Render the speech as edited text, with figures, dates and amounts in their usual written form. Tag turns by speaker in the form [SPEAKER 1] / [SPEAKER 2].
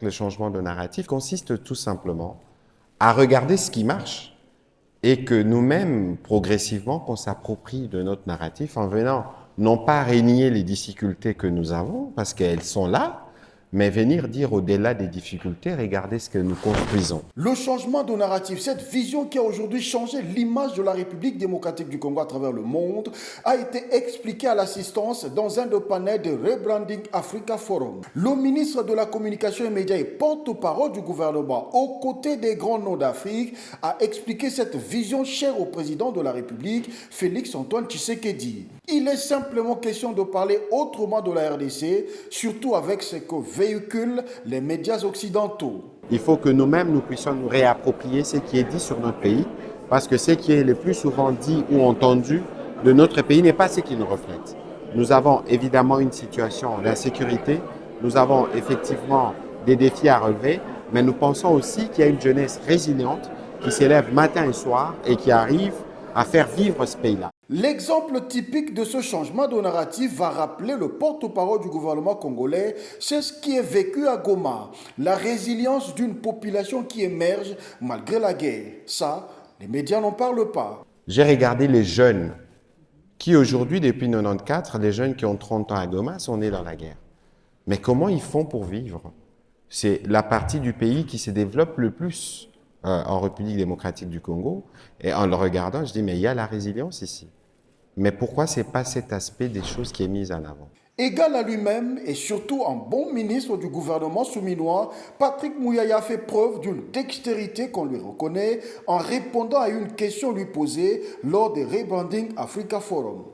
[SPEAKER 1] Le changement de narratif consiste tout simplement à regarder ce qui marche et que nous-mêmes, progressivement, qu'on s'approprie de notre narratif en venant non pas régner les difficultés que nous avons, parce qu'elles sont là, mais venir dire au-delà des difficultés, regardez ce que nous construisons.
[SPEAKER 2] Le changement de narratif, cette vision qui a aujourd'hui changé l'image de la République démocratique du Congo à travers le monde, a été expliquée à l'assistance dans un des panels de Rebranding Africa Forum. Le ministre de la Communication et Médias et porte-parole du gouvernement, aux côtés des grands noms d'Afrique, a expliqué cette vision chère au président de la République, Félix-Antoine Tshisekedi. Il est simplement question de parler autrement de la RDC, surtout avec ce que véhiculent les médias occidentaux.
[SPEAKER 1] Il faut que nous-mêmes, nous puissions nous réapproprier ce qui est dit sur notre pays, parce que ce qui est le plus souvent dit ou entendu de notre pays n'est pas ce qu'il nous reflète. Nous avons évidemment une situation d'insécurité, nous avons effectivement des défis à relever, mais nous pensons aussi qu'il y a une jeunesse résiliente qui s'élève matin et soir et qui arrive à faire vivre ce pays-là.
[SPEAKER 2] L'exemple typique de ce changement de narratif va rappeler le porte-parole du gouvernement congolais, c'est ce qui est vécu à Goma, la résilience d'une population qui émerge malgré la guerre. Ça, les médias n'en parlent pas.
[SPEAKER 1] J'ai regardé les jeunes qui aujourd'hui, depuis 1994, les jeunes qui ont 30 ans à Goma sont nés dans la guerre. Mais comment ils font pour vivre? C'est la partie du pays qui se développe le plus en République démocratique du Congo. Et en le regardant, je dis, mais il y a la résilience ici. Mais pourquoi ce n'est pas cet aspect des choses qui est mis en avant?
[SPEAKER 2] Égal à lui-même et surtout un bon ministre du gouvernement souminois, Patrick Mouyaya fait preuve d'une dextérité qu'on lui reconnaît en répondant à une question lui posée lors des Rebranding Africa Forum.